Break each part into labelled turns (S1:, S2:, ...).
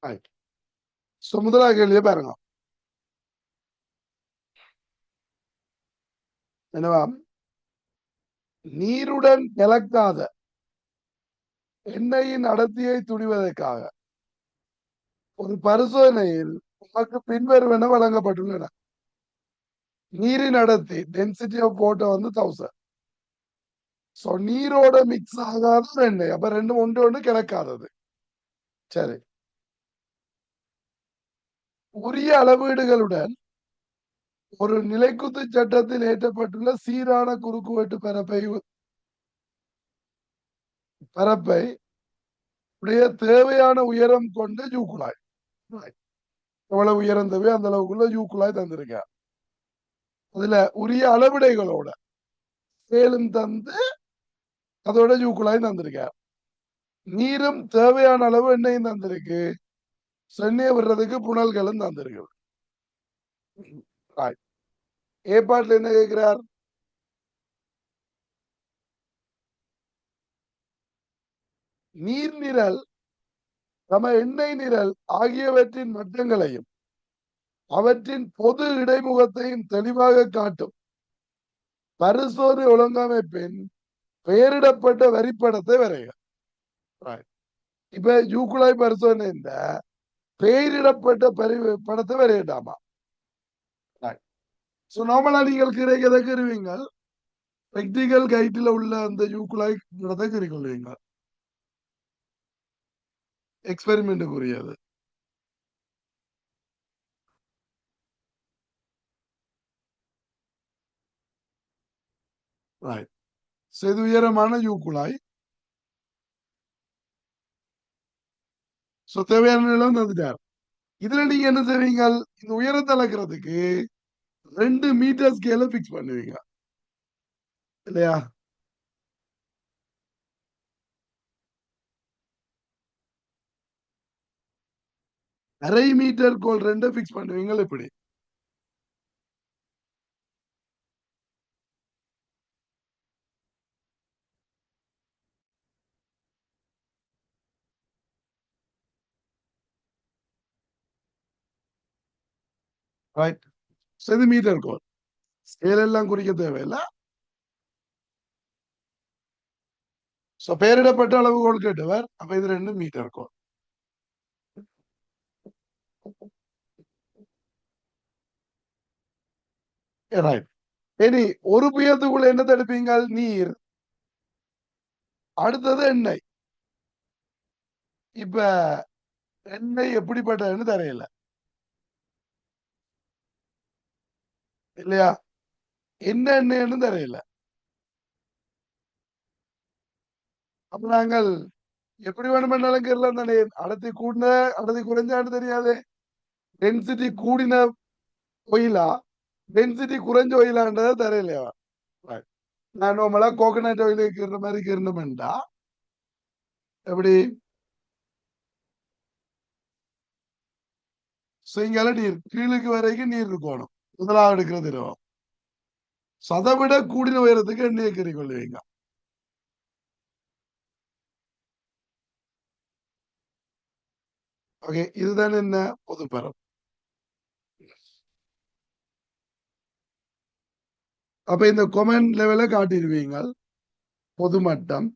S1: Right. முதலாவது கேள்வியை பாருங்க. என்னவா? நீருடன் கலக்காத எண்ணெயின் அடர்த்தியை துணிவதற்காக ஒரு பரிசோதனையில் நமக்கு பின்வருவன வழங்கப்பட்டுள்ளன. நீரின் அடர்த்தி டென்சிட்டி ஆஃப் வாட்டர் வந்து 1000. சோ நீரோட மிக்ஸ் ஆகாத எண்ணெய், அப்ப ரெண்டும் ஒன்று ஒன்று கிடக்காதது. சரி, உரிய அளவீடுகளுடன் ஒரு நிலைக்குத்து சட்டத்தில் ஏற்றப்பட்டுள்ள சீரான குறுக்குவெட்டு பரப்பை உடைய தேவையான உயரம் கொண்ட ஜூக்குழாய். எவ்வளவு உயரம் தேவை அந்த அளவுக்குள்ள ஜூக்குழாய் தந்திருக்க. அதுல உரிய அளவிடைகளோட சேலும் தந்து அதோட ஜூக்குழாய் தந்திருக்க. நீரும் தேவையான அளவு எண்ணெயும் தந்திருக்கு. சென்னையை விடுறதுக்கு புனல்களும் தந்திருக்கு. ஏற்பாட்டில் என்ன கேட்கிறார்? நீர்நிரல் நம்ம எண்ணெய் நிரல் ஆகியவற்றின் மட்டங்களையும் அவற்றின் பொது இடைமுகத்தையும் தெளிவாக காட்டும் பரிசோதனை ஒழுங்கமைப்பின் பெயரிடப்பட்ட வரிப்படத்தை வரைக. இப்ப யூக்குழாய் பரிசோதனை இந்த பெயரிடப்பட்ட படத்தை வரையிட்டாமா. நார்மலா நீங்கள் கிடைக்கதை கருவீங்க, பிராக்டிகல் கைட்டில் உள்ள அந்த யூக்குழாய் படத்தை கறிக்கொள்வீங்க. எக்ஸ்பெரிமெண்ட்டுக்குரியது. இது உயரமான யூக்குழாய். தேவையான நிலம் தந்துட்டார். இதுல நீங்க என்ன செய்வீங்க? இந்த உயரத்தை அளக்கிறதுக்கு 2 மீட்டர் ஸ்கேல பிக்ஸ் பண்ணுவீங்க இல்லையா? ½ மீட்டர் கோல் 2 பிக்ஸ் பண்ணுவீங்க. எப்படி? ரைட். மீட்டர் கோல் ஸ்கேல் எல்லாம் குறிக்க தேவையில்லை. பெயரிடப்பட்ட அளவுகோல் கேட்டவர். அப்ப இது 2 மீட்டர் கோல். இனி ஒரு புயத்துக்குள்ள என்ன தடுப்பீங்க? நீர். அடுத்தது எண்ணெய். இப்ப எண்ணெய் எப்படிப்பட்டதுன்னு தெரியல இல்லையா? என்ன எண்ணெய்ன்னு தெரியல. அப்ப நாங்கள் எப்படி வேணுமென்றாலும் கேரளம் தானே. அடர்த்தி கூடின அடர்த்தி குறைஞ்சான்னு தெரியாது. டென்சிட்டி கூடின ஒயிலா டென்சிட்டி குறைஞ்ச ஒயிலான்றதை தெரியலையா? நான் நார்மலா கோகனட் ஆயில் கீறுற மாதிரி கீறணுமெண்டா எப்படி செய்யால நீர் கீழுக்கு வரைக்கும் நீர் இருக்கணும். முதலாவது எடுக்கிற திரவம். சதை விட கூடின உயரத்துக்கு எண்ணெயை கறி கொள்ளுவீங்க. ஓகே, இதுதான் என்ன பொதுப்பரம். அப்ப இந்த கொமெண்ட் லெவல காட்டிடுவீங்க. பொதுமட்டம்.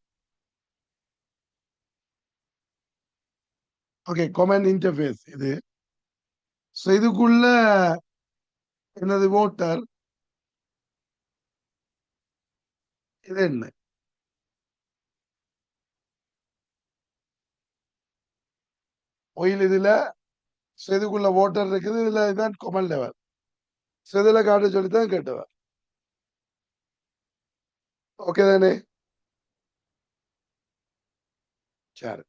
S1: ஓகே, கொமெண்ட் இன்டர்ஃபேஸ் இது. இதுக்குள்ள என்னது ஓட்டர். இது என்ன? ஒயில் இதுல இதுக்குள்ள ஓட்டர் இருக்குது. இதுல இதுதான் கொமெண்ட் லெவல். இதுல காட்ட சொல்லித்தான் கேட்டவர். ஓகே தானே? சரி,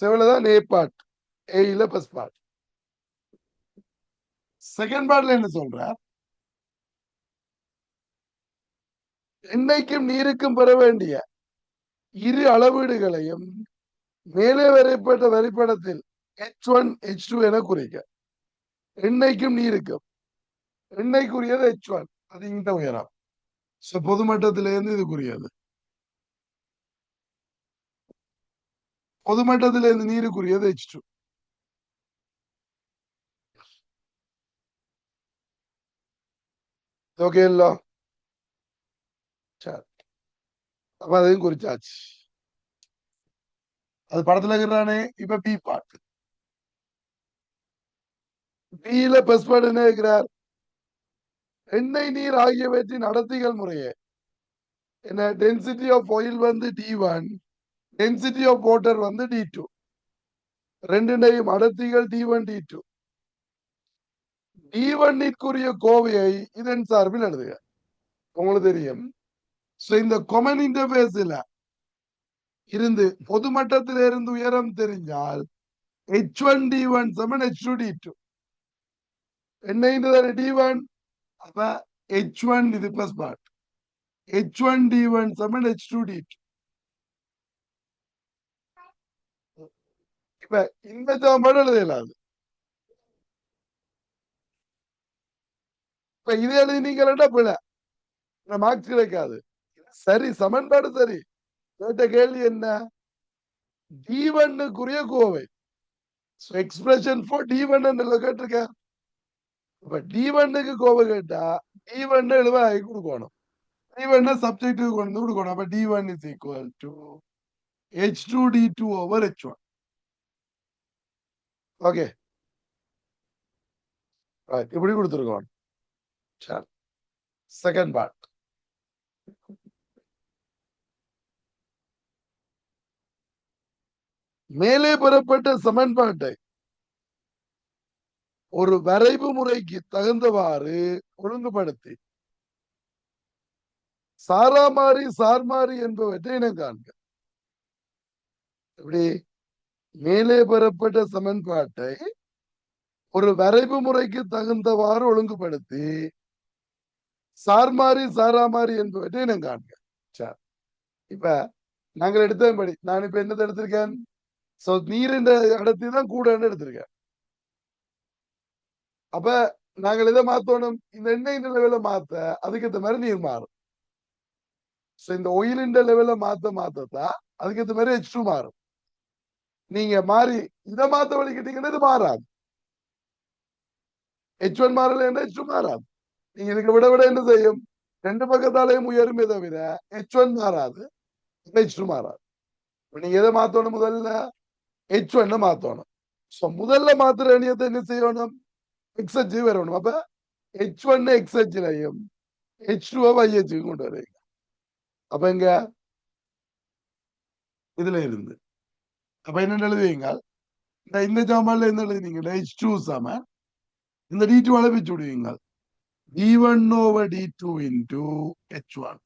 S1: செவலதான் ஏ பார்ட். ஏல ஃபர்ஸ்ட் பார்ட். செகண்ட் பார்ட்ல என்ன சொல்ற? எண்ணெய்க்கும் நீருக்கும் பெற வேண்டிய இரு அளவீடுகளையும் மேலே வரைப்பட்ட வரைபடத்தில் H1 H2 என குறிக்க. எண்ணெய்க்கும் நீருக்கும் எண்ணெய்க்குரியது H1, அது இந்த உயரம். பொதுமட்டத்திலிருந்து இதுக்குரியது. பொதுமட்டத்தில இருந்து நீருக்குரியது H2. ஓகே இல்ல? சரி, அப்ப அதையும் குறிச்சாச்சு. அது படத்துல இருக்கிறானே. இப்ப பி பார்ட். பியில பெஸ்பர்ட் என்ன இருக்கிறார்? எண்ணெய் நீர் ஆகியவற்றின் அடர்த்திகள் முறையே என்ன? டென்சிட்டி ஆஃப் ஆயில் வந்து D1, டென்சிட்டி ஆஃப் வாட்டர் வந்து D2. ரெண்டுடையும் அடர்த்திகள் D1 D2. D1ற்குரிய கோவையை இதன் சார்பில் எழுதுக. உங்களுக்கு தெரியும். இந்த கொமன் இன்டர்பேஸ்ல இருந்து பொதுமட்டத்தில் இருந்து உயரம் தெரிஞ்சால் H1D1 சமன் H2D2. என்ன D1 அப்ப H1 இது பிளஸ் பார்ட். H1D1 சமன் H2D2. இப்ப இந்த சமன்பாடு எழுதலாது. இப்ப இது எழுதினீங்கன்னா பிழை, மார்க்ஸ் கிடைக்காது. சரி, சமன்பாடு சரி. கேட்ட கேள்வி என்ன? D1க்குரிய கோவை. எக்ஸ்பிரஷன் ஃபார் D1 கேட்டிருக்க. இப்ப D1க்கு கோவை கேட்டா D1 எழுவாய் கொடுக்கணும். D1 சப்ஜெக்டிவ் கொண்டு கொடுக்கணும். அப்ப D1 is equal to H2D2 over H1. Okay, இப்படி கொடுத்துருக்கோம். சரி, செகண்ட் பார்ட். மேலே பெறப்பட்ட சமன்பாட்டை ஒரு வரைவு முறைக்கு தகுந்தவாறு ஒழுங்குபடுத்தி சாராமாறி சார்மாறி என்பவற்றை இனம் காண்க. எப்படி? மேலே பெறப்பட்ட சமன்பாட்டை ஒரு வரைவு முறைக்கு தகுந்தவாறு ஒழுங்குபடுத்தி சார்மாறி சாராமாறி என்பவற்றை இனம் காண்க. சரி, இப்ப நாங்கள் எடுத்தபடி நான் இப்ப என்னத்தை எடுத்திருக்கேன்? நீரின் அடர்த்தி தான் கூடன்னு எடுத்திருக்கேன். அப்ப நாங்கள் இதை மாத்தணும். இந்த எண்ணெய் லெவல மாத்த அதுக்கேற்ற மாதிரி நீர் மாறும். இந்த ஒயிலின் லெவல மாத்தத்தான் அதுக்கேற்ற மாதிரி H2 மாறும். நீங்க மாறி இதை மாத்த வலிக்கிட்டீங்கன்னா இது மாறாது. H1 மாறல H2 மாறாது. நீங்க இதுக்கு விட விட என்ன செய்யும்? ரெண்டு பக்கத்தாலையும் உயருமே தவிர H1 மாறாது, H2 மாறாது. நீங்க எதை மாத்தணும்? முதல்ல H1 மாத்தணும். முதல்ல மாத்திர அணியத்தை என்ன செய்யணும்? XH வரணும். அப்ப H1 XHலையும் H2 YH கொண்டு வரீங்க. அப்ப இங்க இதுல இருந்து அப்ப என்ன எழுதுவீங்க? இந்த ஜாமான்ல என்ன எழுதுனீங்க? H2 சம இந்த D2 அளவிச்சு விடுவீங்க. D1 over D2 into H1.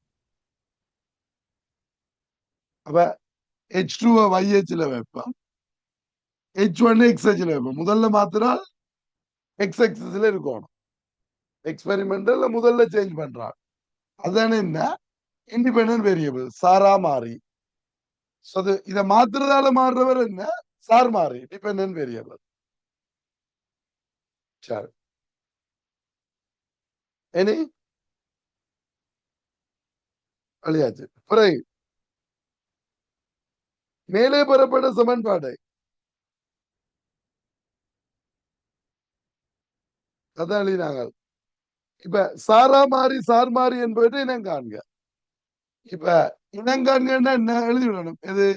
S1: அப்ப H2 YHல வைப்போம், H1 XHல வைப்போம். முதல்ல மாத்திரால் X axisல இருக்கணும். எக்ஸ்பெரிமெண்டல் முதல்ல சேஞ்ச் பண்றான். அதான என்ன? இண்டிபெண்டன்ட் வேரியபிள் சாரா மாறி. இதை மாத்துறதால மாறுறவர் என்ன? சார் மாறி, டிபெண்டன்ட் வேரியபிள். சரி, இனி அழியாச்சு. பிறகு மேலே பெறப்பட்ட சமன்பாடை அதான் எழுதினாங்க. இப்ப சாரா மாறி சார் மாறி என்பதை இனம் காண்க. இப்ப இனங்காண்கன்னா என்ன எழுதிவிடணும்? எது?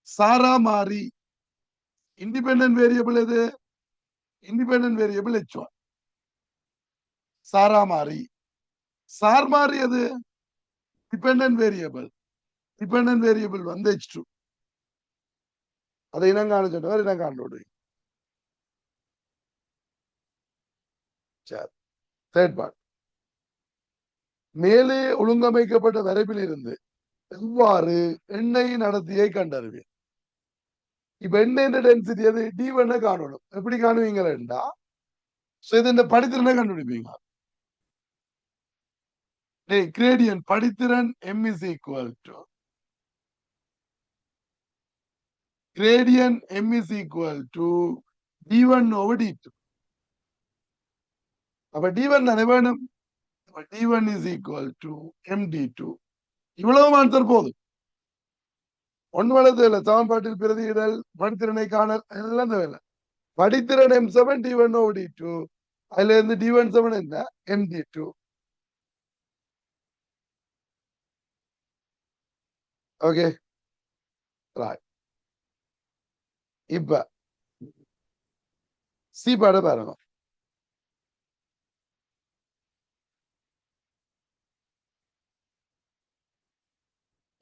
S1: சாரா மாறி இண்டிபெண்டன்ட் வேரியபிள் எது? Independent variable H1. சாரா மாறி சார் மாறி எது? Dependent variable. டிபெண்டன்ட் வேரியபிள் வந்து H2. அதை இனம் காண சொன்னவர் இனம் காணோடு. சரி, தேர்ட் பார்ட். மேலே ஒழுங்கமைக்கப்பட்ட வரைப்பில் இருந்து எவ்வாறு எண்ணெயின் அடர்த்தியை கண்டறிவீர்? இப்ப எண்ணெயின் டென்சிட்டி எது? D1 காணணும். எப்படி காணுவீங்களா? இதன் படித்திறனை கண்டுபிடிப்பீங்க. கிரேடியன் படித்திறன் M is equal to gradient M is equal to D1 over D2. அப்ப D1 தானே வேணும். D1 is equal to MD2. இவ்வளவு ஆன்சர் போதும். ஒன்று வளர்த்து சமன்பாட்டில் பிரதியிடல் படித்திறனை காணல் எல்லாம் தேவையில்லை. படித்திறன் M7 D1 over D2. அதுல இருந்து D17 என்ன MD2. Okay right. இப்ப சி பாட பாருங்க.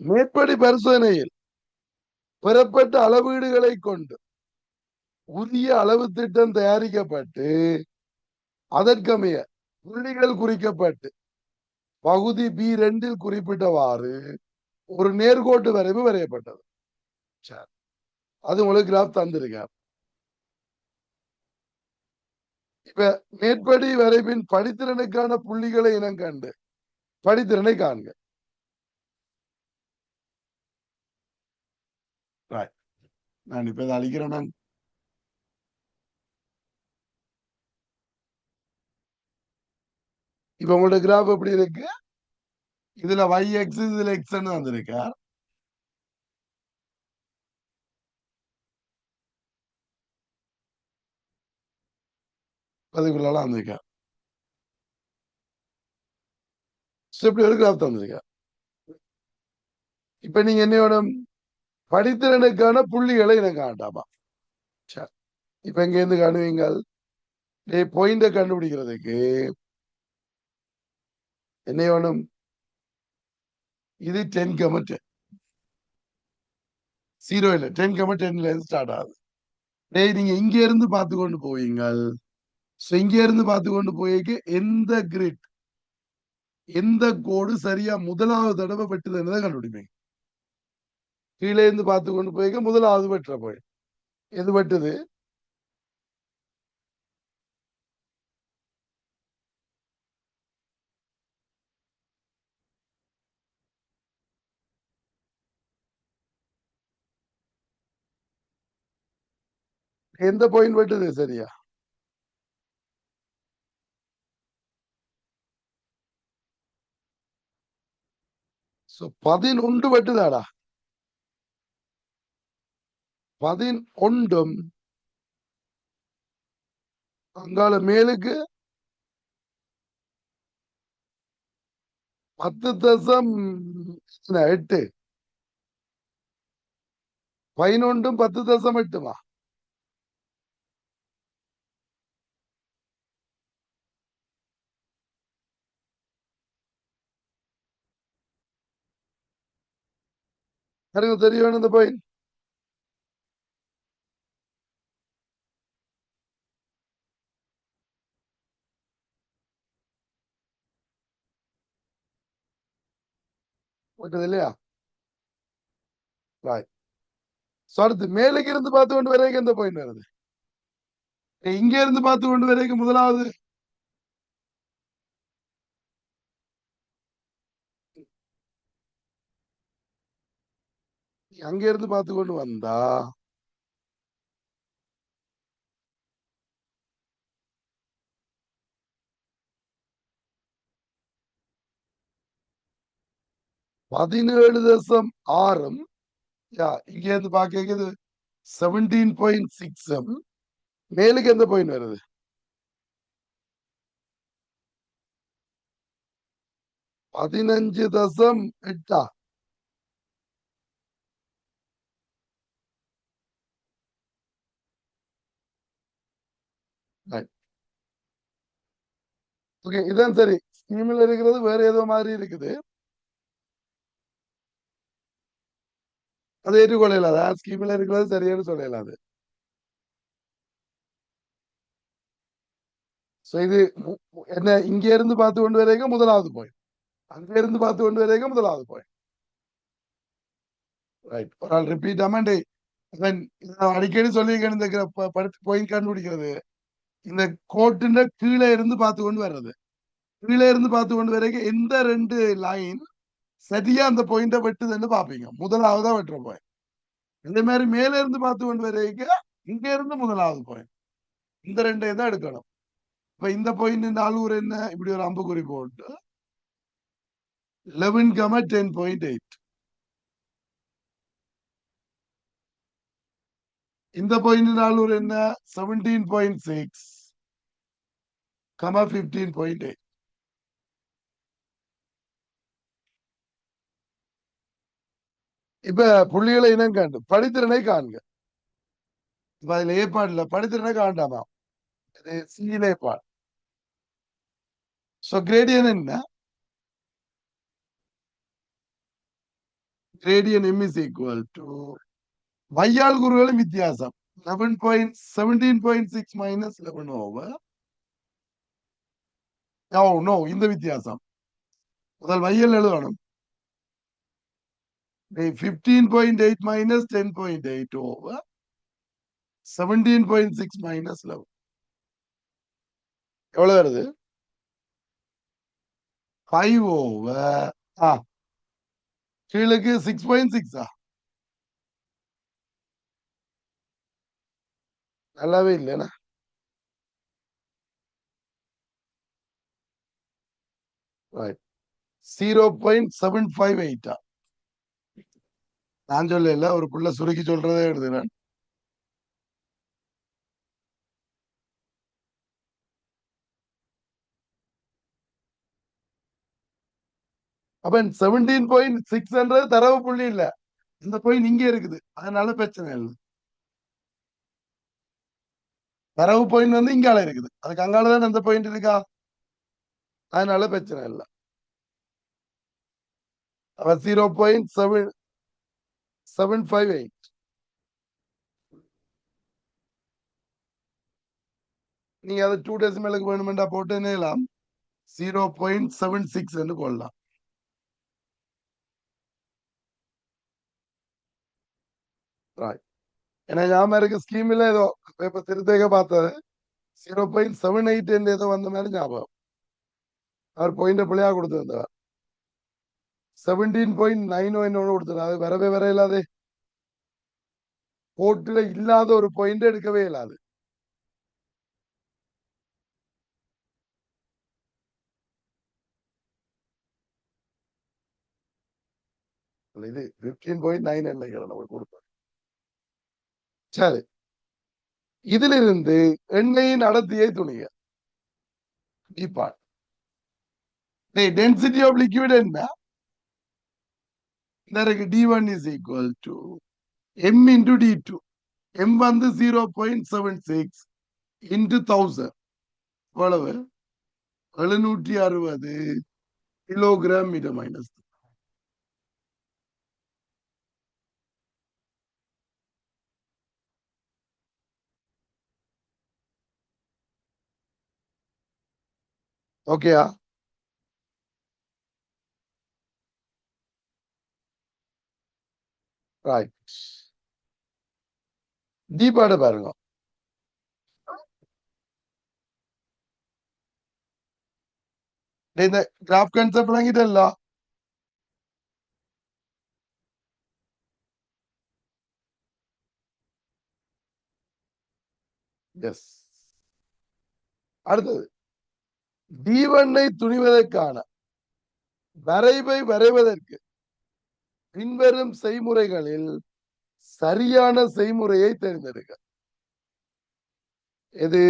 S1: மேற்படி பரிசோதனையில் பெறப்பட்ட அளவீடுகளை கொண்டு உரிய அளவு திட்டம் தயாரிக்கப்பட்டு அதற்கமைய புள்ளிகள் குறிக்கப்பட்டு பகுதி B2 குறிப்பிட்டவாறு ஒரு நேர்கோட்டு வரைவு வரையப்பட்டது. அது உங்களுக்கு கிராஃப் தந்திருக்கார். இப்ப மேற்படி வரைவின் படித்திறனுக்கான புள்ளிகளை இனம் கண்டு படித்திறனை காண்க. நான் இப்ப இதை அழிக்கிறேன். இப்ப உங்களோட கிராஃப் எப்படி இருக்கு? இதுல YX இதுல X வந்திருக்கா. அதுக்குள்ள வந்திருக்கா. இப்படி ஒரு கிராஃப் தந்திருக்கா. இப்ப நீங்க என்னையோட படித்திறனுக்கான புள்ளிகளை எனக்கு காட்டாமா. சரி, இப்ப இங்க இருந்து காணுவீங்கள் பாயிண்ட கண்டுபிடிக்கிறதுக்கு என்ன வேணும்? இது 10,10 0 இல்ல 10,10ல இருந்து ஸ்டார்ட் ஆகுது. நீங்க இங்க இருந்து பார்த்து கொண்டு போவீங்கள். இங்க இருந்து பார்த்து கொண்டு போய்க்கு எந்த கிரிட் எந்த கோடு சரியா முதலாவது தடவை வெட்டுதுன்னு கண்டுபிடிப்பீங்க. கீழே இருந்து பார்த்து கொண்டு போய்க்க முதலாவது வெட்டுற போய் எது வெட்டுது? எந்த பாயிண்ட் வெட்டுது சரியா? சோ 11 வெட்டுதாடா. 11 அங்கால மேலுக்கு 10.8 11 10.8 எனக்கு தெரியும் இந்த பாயிண்ட். வெட்டுது இல்லையா? அடுத்து மேலுக்கு இருந்து பார்த்து கொண்டு வரைக்கும் எந்த பாயிண்ட் வருது? இங்க இருந்து பார்த்து கொண்டு வரைக்கும் முதலாவது அங்க இருந்து பார்த்து கொண்டு வந்தா .6 இங்க இருந்து பாக்கிறது 17.6 மேலுக்கு எந்த பாயிண்ட் வருது? 15.8 ஓகே இதான் சரி. ஸ்கீமில் இருக்கிறது வேற ஏதோ மாதிரி இருக்குது. அது ஏற்றுக்கொள்ளலாது. ஸ்கீமில் இருக்கிறது சரியானு சொல்லலாது. இது என்ன இங்க இருந்து பார்த்து கொண்டு வரைக்கும் முதலாவது பாயிண்ட், அங்க இருந்து பார்த்து கொண்டு வரைக்கும் முதலாவது பாயிண்ட். ரைட். ஒரு ஆள் ரிப்பீட் அமௌண்ட் அடிக்கடி சொல்லியிருக்கேன். இந்த பாயிண்ட் கண்டுபிடிக்கிறது இந்த கோட்டுன்ற கீழே இருந்து பார்த்து கொண்டு வர்றது. கீழே இருந்து பார்த்து கொண்டு வரைக்கும் எந்த ரெண்டு லைன் சரியா அந்த பாயிண்ட வெட்டுதுன்னு பாப்பீங்க. முதலாவதா வெட்டுற பாயிண்ட். இந்த மாதிரி மேல இருந்து பார்த்து கொண்டு வரைக்கும் இங்க இருந்து முதலாவது பாயிண்ட். இந்த ரெண்டையும் தான் எடுக்கணும். இப்ப இந்த பாயிண்ட் அளவுரு என்ன? இப்படி ஒரு அம்புக்குறி போட்டு 11, 10.8 இந்த பாயிண்ட் ஒரு என்ன 17.6 15.8. இப்ப புள்ளிகளை இனம் காண்டு படித்திறனை காண்க. இப்ப அதுல ஏற்பாடுல படித்திறனை காண்டாமா, சியில ஏற்பாடு. சோ கிரேடியன் என்ன, gradient m is equal to வையால் கூறுகளின் வித்தியாசம் 17.6 minus 11 over. நோ, இந்த வித்தியாசம் முதல் வையல் எழுதணும். 15.8 minus 10.8 over 17.6 minus 11 எவ்வளவு வருது? 5 over கீழுக்கு 6.6. நல்லாவே இல்லைன்னா 0.758. நான் சொல்ல ஒரு புள்ள சுருக்கி சொல்றதே எழுதுறேன். அப்ப 17.6 தரவு புள்ளி இல்ல, இந்த பாயிண்ட் இங்க இருக்குது, அதனால பிரச்சனை இல்லை. தரவு பாயிண்ட் வந்து இங்கால இருக்குது, அதுக்கு அங்காலதான் அந்த பாயிண்ட் இருக்கா, அதனால பிரச்சனை இல்லை. அப்ப 0.758. நீங்க அதை 2 டெசிமலுக்கு வேணுமெண்டா போட்டு எல்லாம் 0.76 என்று கொள்ளலாம். ஏன்னா ஞாபகம் இருக்க ஸ்கீம்ல ஏதோ இப்ப திருத்தேக பார்த்தது 0.78 ஏதோ வந்த மாதிரி ஞாபகம். அவர் பாயிண்ட் பிள்ளையா கொடுத்திருந்தவர் 17.9 கொடுத்தார். அது வரவே இல்லாது, கோர்ட்ல இல்லாத ஒரு பாயிண்ட் எடுக்கவே இல்லாது. இது 15.9 நம்ம கொடுத்தோம். சரி, இதிலிருந்து எண்ணெயின் அடர்த்தியை துணிக. டென்சிட்டி ஆஃப் லிக்விட் என்ன, D1 is equal to m into D2. m வந்து 0.76 into 1000 எவ்வளவு, 760 கிலோகிராம் மீட்டர் மைனஸ். ஓகேயா? ரைட், டீப்பாடு பாருங்க. இந்த கிராஃப் கான்செப்ட் விளங்கிட்டல்ல? எஸ். அடுத்தது D1 துணிவதற்கான வரைவை வரைவதற்கு பின்வரும் செய்முறைகளில் சரியான செய்முறையை தேர்ந்தெடுக்க. எது?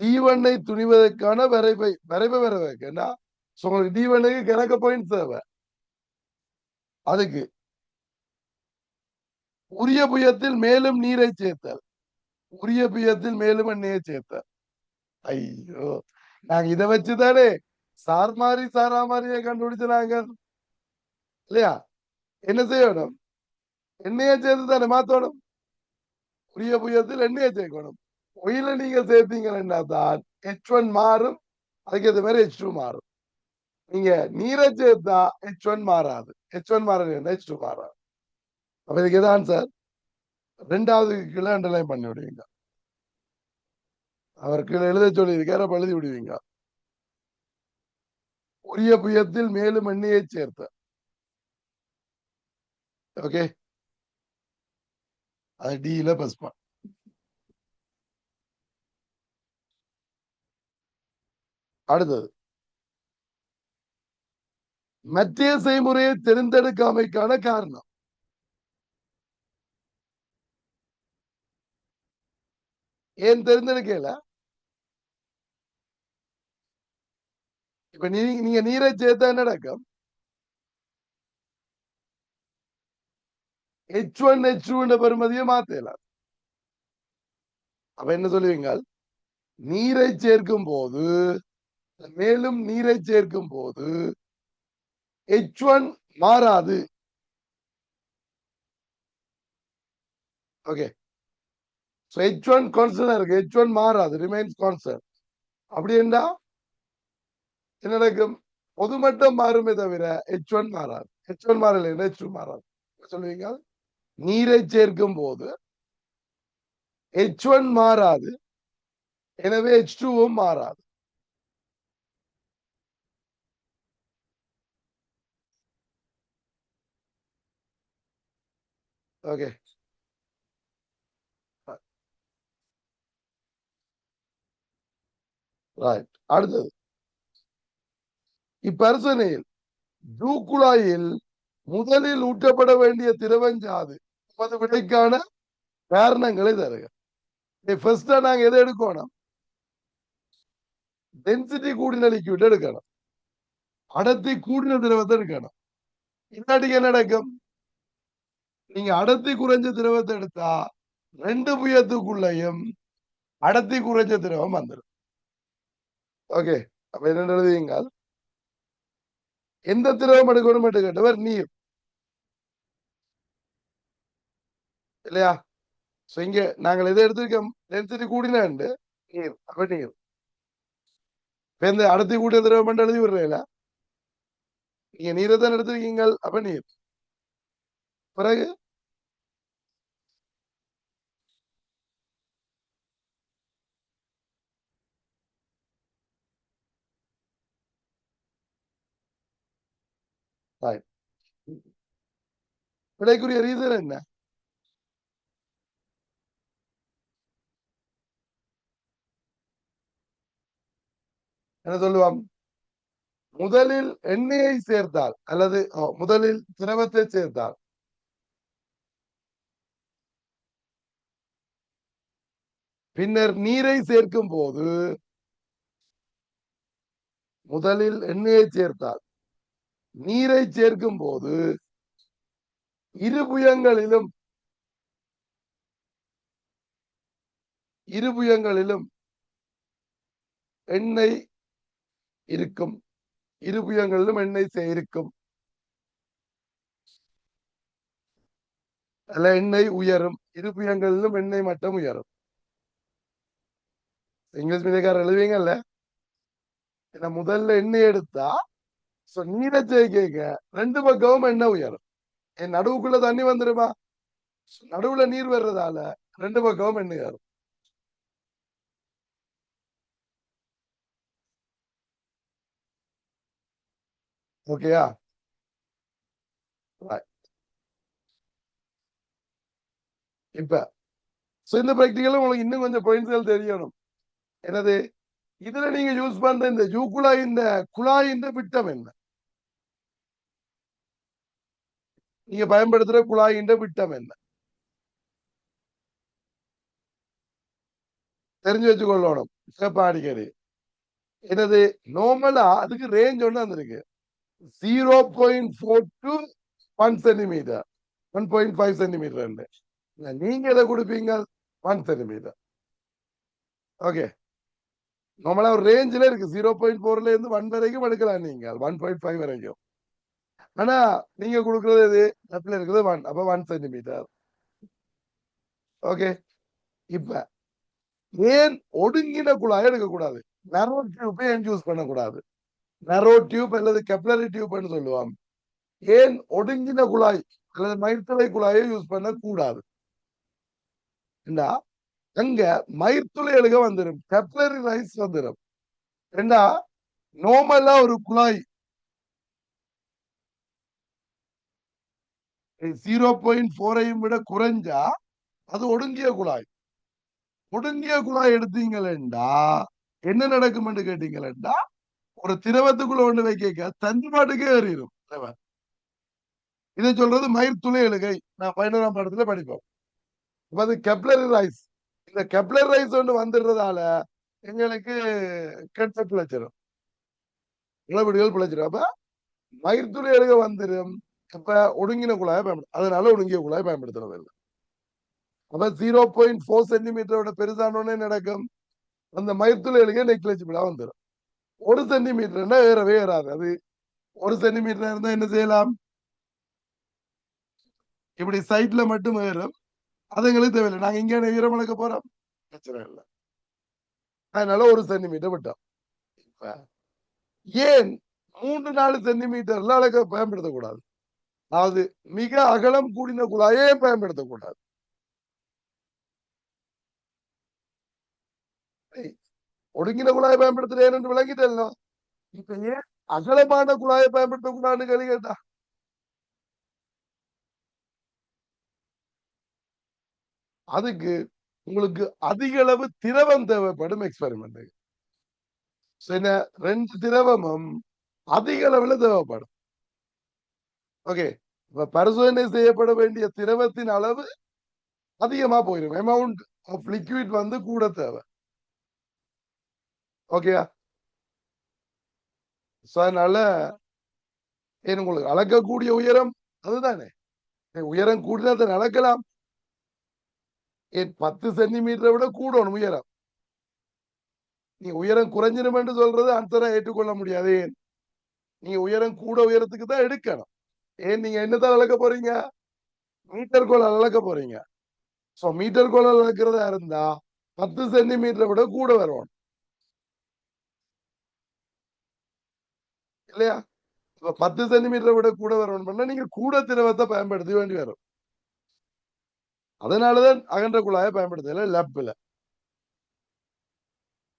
S1: D1 துணிவதற்கான வரைவை வரைவதற்கு என்ன, உங்களுக்கு D1 கணக்கு பாயிண்ட் தேவை. அதுக்கு உரிய புயத்தில் மேலும் நீரை சேர்த்தல், உரிய புயத்தில் மேலும் எண்ணெயை சேர்த்தல். ஐயோ, நாங்க இதை வச்சுதானே சார் மாதிரி சாரா மாதிரியே கண்டுபிடிச்சு நாங்க இல்லையா? என்ன செய்யணும், எண்ணெயை சேர்த்து தானே மாத்தணும். உரிய புயத்தில் எண்ணெயை சேர்க்கணும். ஒயில நீங்க சேர்த்தீங்கன்னா தான் H1 மாறும், அதுக்கு ஏற்ற மாதிரி H2 மாறும். நீங்க நீரை சேர்த்தா H1 மாறாது, H1 மாறாது, H2 மாறாது. அப்ப இதுக்கு எது ஆன்சர்? ரெண்டாவது கீழே அண்டர்லைன் பண்ணி விடுவீங்க. அவர் கீழே எழுத சொல்லி இருக்காரு, அப்ப எழுதி விடுவீங்க. உரிய புயத்தில் மேலும் எண்ணெயை சேர்த்த. ஓகே, அது டில பஸ் பண்ண. அடுத்தது மத்திய செய்முறையை தேர்ந்தெடுக்காமைக்கான காரணம். ஏன் தெரிஞ்சிருக்கல? இப்ப நீங்க நீரை சேர்த்தா என்ன நடக்கும்? H1H2 பெருமதியை மாத்தலாம். அப்ப என்ன சொல்லுவீங்க? நீரை சேர்க்கும் போது, மேலும் நீரை சேர்க்கும் போது H1 மாறாது. ஓகே, H1 கான்ஸ்டன்ட் இருக்கு, H1 மாறாது, ரிமைன்ஸ் கான்ஸ்டன்ட். அப்படி என்றா என்ன நடக்கும்? பொதுமட்டம் மாறுமே தவிர H1 மாறாது. H1 மாறல, H2 மாறாது. சொல்லுவீங்க நீரை சேர்க்கும் போது H1 மாறாது, எனவே H2வும் மாறாது. Okay, right. அடுத்தது, இப்பரிசோதனையில் குழாயில் முதலில் ஊற்றப்பட வேண்டிய திரவஞ்சாது அது விடைக்கான காரணங்களை தருக. ஃபர்ஸ்டா நாங்க எதை எடுக்கணும்? டென்சிட்டி கூடின லிக்விட் எடுக்கணும், அடர்த்தி கூடின திரவத்தை எடுக்கணும். இல்லாட்டிக்கு என்ன நடக்கும்? நீங்க அடர்த்தி குறைஞ்ச திரவத்தை எடுத்தா ரெண்டு புயத்துக்குள்ளையும் அடர்த்தி குறைஞ்ச திரவம் வந்துடும். ஓகே, அப்ப என்ன எழுதுவீங்க? எந்த திரவம் எடுக்கணும் கேட்டவர் நீர் இல்லையா? இங்க நாங்கள் எதை எடுத்திருக்கோம்? டென்சிட்டி கூடின நீர். அப்ப நீர் இந்த அடர்த்தி கூடிய திரவம் எழுதி விடுறீங்களா? நீங்க நீரை தான் எடுத்திருக்கீங்க, அப்ப நீர். பிறகு விடைக்குரிய ரீசன் என்ன? என்ன சொல்லுவான்? முதலில் எண்ணெயை சேர்த்தால் அல்லது முதலில் திரவத்தை சேர்த்தால் பின்னர் நீரை சேர்க்கும் போது, முதலில் எண்ணெயை சேர்த்தால் நீரை சேர்க்கும் போது இருபுயங்களிலும் எண்ணெய் இருக்கும், இருபுயங்களிலும் எண்ணெய் இருக்கும், அல்ல எண்ணெய் உயரும், இருபுயங்களிலும் எண்ணெய் மட்டம் உயரும். இங்கிலீஷ் மீடியக்காரர் எழுதுவீங்கல்ல, ஏன்னா முதல்ல எண்ணெய் எடுத்தா நீரை சேர்க்க ரெண்டு பக்கமும் எண்ணெய் உயரும். என் நடுவுக்குள்ள தண்ணி வந்துருமா? நடுவுல நீர் வர்றதால ரெண்டு பக்கமும் எண்ணெய் ஏறும். ஓகேயா? இப்ப இந்த பிராக்டிகலும் உங்களுக்கு இன்னும் கொஞ்சம் பாயிண்ட்ஸ்கள் தெரியணும். என்னது? இதுல நீங்க யூஸ் பண்ற இந்த குழாயின் விட்டம் என்ன? நீங்க பயன்படுத்துற குழாயின் விட்டம் என்ன? தெரிஞ்சு வச்சுக்கொள்ளணும் அடிக்கடி. என்னது? நார்மலா அதுக்கு ரேஞ்ச் ஒண்ணு வந்திருக்கு, 0.4 to 1 சென்டிமீட்டர், 1.5 சென்டிமீட்டர். நீங்க எதை கொடுப்பீங்க? 1 சென்டிமீட்டர். ஓகே, நார்மலா ஒரு ரேஞ்சில இருக்கு, 0.4ல இருந்து 1 வரைக்கும் எடுக்கலாம், நீங்க 1.5 வரைக்கும். ஆனா நீங்க கொடுக்கறது எது? லெப்ட்ல இருக்குது 1, அப்ப 1 சென்டிமீட்டர். ஓகே, இப்ப ஏன் ஒடுங்கின குழாய் எடுக்கக்கூடாது? நரோ டியூப் ஏன் யூஸ் பண்ணக்கூடாது? நரோ டியூப் அல்லது கெப்லரி டியூப்னு சொல்லுவாங்க. ஏன் ஒடுங்கின குழாய் அல்லது மயிர்த்துளை குழாயை யூஸ் பண்ண கூடாது? அங்க மயிர்த்துளைகளுக்கு வந்துடும், கெப்லரி ரைஸ் வந்துடும். ஏண்டா நார்மலா ஒரு குழாய் 0.4ஐயும் விட குறைஞ்சா அது ஒடுங்கிய குழாய். ஒடுங்கிய குழாய் எடுத்தீங்களா என்ன நடக்கும் என்று கேட்டீங்களா, ஒரு திரவத்துக்குள்ள ஒண்ணு வைக்க தஞ்சு பாட்டுக்கே ஏறிடும். இதை சொல்றது மயிர் துளை எழுகை, நான் 11ஆம் பாடத்துல படிப்போம். அது கெப்லரி ரைஸ். இந்த கெப்லர் ரைஸ் ஒன்று வந்துடுறதால எங்களுக்கு கெட்ட பிழைச்சிடும், இளவீடுகள் பிழைச்சிடும். அப்ப மயிர்துளி எழுக வந்துடும். இப்ப ஒடுங்கின குழாயை பயன்படுத்த, அதனால ஒடுங்கிய குழாயை பயன்படுத்துறது இல்லை. அப்ப 0.4 சென்டிமீட்டரோட பெருசானோடனே நடக்கும், அந்த மயிர்துளி எழுக நெக்லெஜிபிளா வந்துடும். 1 சென்டிமீட்டர்னா ஏறவே ஏறாது. அது 1 சென்டிமீட்டர் இருந்தா என்ன செய்யலாம், இப்படி சைட்ல மட்டும் ஏறும். அது எங்களுக்கு தேவையில்லை, நாங்க இங்க ஈரம் வளர்க்க போறோம், பிரச்சனை இல்லை. அதனால 1 சென்டிமீட்டர் விட்டோம். இப்ப ஏன் 3-4 சென்டிமீட்டர்ல அளக்க பயன்படுத்தக்கூடாது? அதாவது மிக அகலம் கூடின குழாயே பயன்படுத்தக்கூடாது. ஒடுங்கின குழாயை பயன்படுத்துறேன் என்று விளங்கிட்டோம். இப்ப ஏன் அகலமான குழாயை பயன்படுத்தக்கூடாதுன்னு கேள்வி கேட்டா, அதுக்கு உங்களுக்கு அதிக அளவு திரவம் தேவைப்படும் எக்ஸ்பெரிமெண்ட். ரெண்டு திரவமும் அதிக அளவுல தேவைப்படும். ஓகே, இப்ப பரிசோதனை செய்யப்பட வேண்டிய திரவத்தின் அளவு அதிகமா போயிடும், அமௌண்ட் ஆஃப் லிக்விட் வந்து கூட தேவை. ஓகே, அதனால உங்களுக்கு அளக்கக்கூடிய உயரம் அதுதானே, உயரம் கூடினதை அளக்கலாம். 10 சென்டிமீட்டரை விட கூடணும் உயரம். நீ உயரம் குறைஞ்சிடும் என்று சொல்றது ஆன்சரா ஏற்றுக்கொள்ள முடியாது. நீங்க உயரம் கூட உயரத்துக்கு தான் எடுக்கணும். ஏன் நீங்க என்னதான் அளக்க போறீங்க, மீட்டர் கோல் அளக்க போறீங்க. சோ மீட்டர் கோல் அளக்கிறதா இருந்தா 10 சென்டிமீட்டரை விட கூட வரும் இல்லையா? இப்ப 10 சென்டிமீட்டரை விட கூட வரணும் பண்ணா நீங்க கூட திரவத்தை பயன்படுத்த வேண்டி வரும். அதனாலதான் அகன்ற குழாயை பயன்படுத்தல லெப்ல.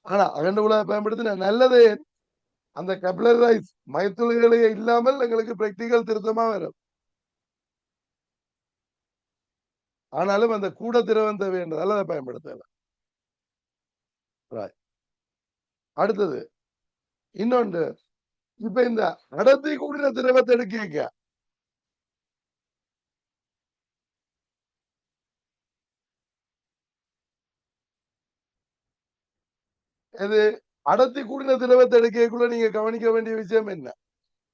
S1: ஆனா அகன்ற குழாயை பயன்படுத்தின நல்லதே, அந்த கப்லரைஸ் மயத்துளிகளே இல்லாமல் எங்களுக்கு பிராக்டிகல் திருத்தமா வரும். ஆனாலும் அந்த கூட திரவம் தேவைன்றதால அதை பயன்படுத்தல. அடுத்தது இன்னொன்று, இப்ப இந்த அடர்த்தி கூடின திரவத்தை எடுக்க இது அடர்த்தி கூடின திரவத்தை எடுக்கக்குள்ள நீங்க கவனிக்க வேண்டிய விஷயம் என்ன,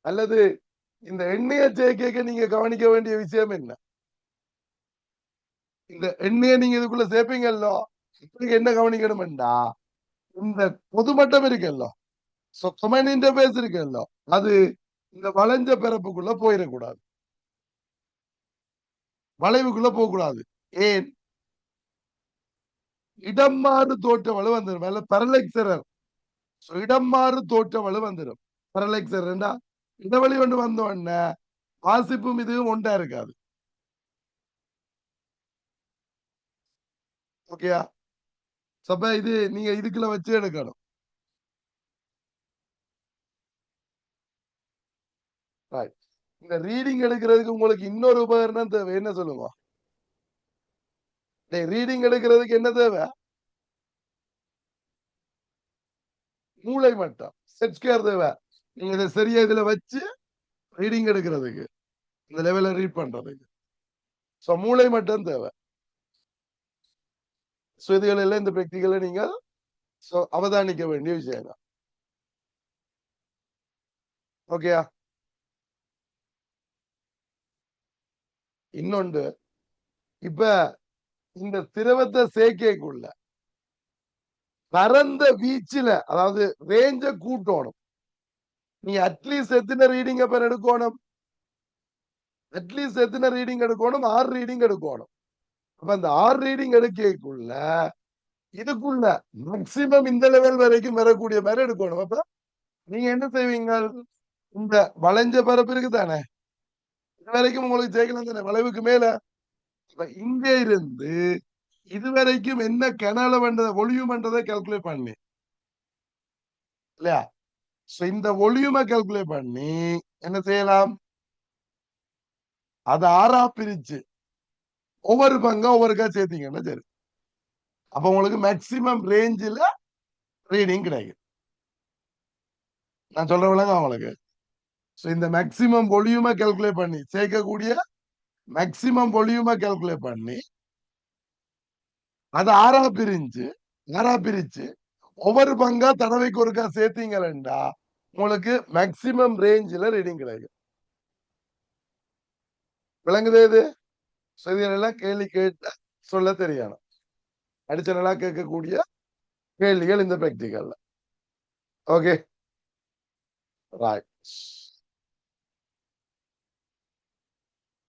S1: அல்லது இந்த எண்ணெயை சேர்க்க நீங்க கவனிக்க வேண்டிய விஷயம் என்ன? இந்த எண்ணெயை நீங்க இதுக்குள்ள சேர்ப்பீங்கல்லோ, என்ன கவனிக்கணும்டா, இந்த பொதுமட்டம் இருக்குல்லோ, கொமன் இன்டர்பேஸ் இருக்குல்லோ, அது இந்த வளைஞ்ச பிறப்புக்குள்ள போயிடக்கூடாது, வளைவுக்குள்ள போகக்கூடாது. ஏன், இடம் மாறு தோற்றவளு வந்துடும், பரலெக்சரர் இடம் மாறு தோற்றவளு வந்துடும். பரலெக்சர் இடவெளி கொண்டு வந்த உடனே வாசிப்பும் இதுவும் ஒன்றா இருக்காது. ஓகேயா? சப்ப இது நீங்க இதுக்குள்ள வச்சு எடுக்கணும். இந்த ரீடிங் எடுக்கிறதுக்கு உங்களுக்கு இன்னொரு உபகரணம் தேவை, என்ன சொல்லுங்க? ரீடிங் எடுக்கிறதுக்கு என்ன தேவை? மூளை மட்டம், செட் ஸ்கொயர் தேவை. நீங்க இதை சரியா இதுல வச்சு ரீடிங் எடுக்கிறதுக்கு, இந்த லெவல ரீட் பண்றதுக்கு மூளை மட்டம் தேவை. இதுகள் எல்லாம் இந்த பிரக்திகளை நீங்கள் அவதானிக்க வேண்டிய விஷயம் தான். ஓகேயா? இன்னொன்று, இப்ப இந்த திரவத்தை சேர்க்கைக்குள்ள பரந்த வீச்சுல, அதாவது ரேஞ்ச கூட்டணும். நீ அட்லீஸ்ட் எத்தனை ரீடிங் அப்ப எடுக்கணும், அட்லீஸ்ட் எத்தனை ரீடிங் எடுக்கணும், 6 ரீடிங் எடுக்கணும். அப்ப அந்த 6 ரீடிங் எடுக்கக்குள்ள இதுக்குள்ள மேக்சிமம் இந்த லெவல் வரைக்கும் வரக்கூடிய மாதிரி எடுக்கணும். அப்ப நீங்க என்ன செய்வீங்க, இந்த வளைஞ்ச பரப்பு இருக்கு தானே, இது வரைக்கும் உங்களுக்கு ஜெயிக்கலாம் தானே, வளைவுக்கு மேல. இங்க இருந்து இதுவரைக்கும் என்ன கெனால பண்றத ஒளியும் பண்றதை கால்குலேட் பண்ணி இல்லையா, இந்த ஒளியுமை கால்குலேட் பண்ணி என்ன செய்யலாம், அதை 6ஆ பிரிச்சு ஒவ்வொரு பங்கா ஒவ்வொருக்கா சேர்த்தீங்கன்னா சரி, அப்ப உங்களுக்கு மேக்சிமம் ரேஞ்சில் ரீடிங் கிடைக்கும். நான் சொல்ற விளங்க உங்களுக்கு. இந்த மேக்சிமம் பொலியூமை கால்குலேட் பண்ணி சேர்க்கக்கூடிய மேக்சிமம் பொலியூமை கால்குலேட் பண்ணி அது ஆறா பிரிச்சு ஒவ்வொரு பங்கா தடவைக்கு ஒருக்கா சேர்த்தீங்களா உங்களுக்கு மேக்சிமம் ரேஞ்சில ரீடிங் கிடைக்கும். விளங்குதே இது? எல்லாம் கேள்வி கேட்ட சொல்ல தெரியணும். அடிச்சனலா கேட்கக்கூடிய கேள்விகள் இந்த பிராக்டிகல்ல. Okay right.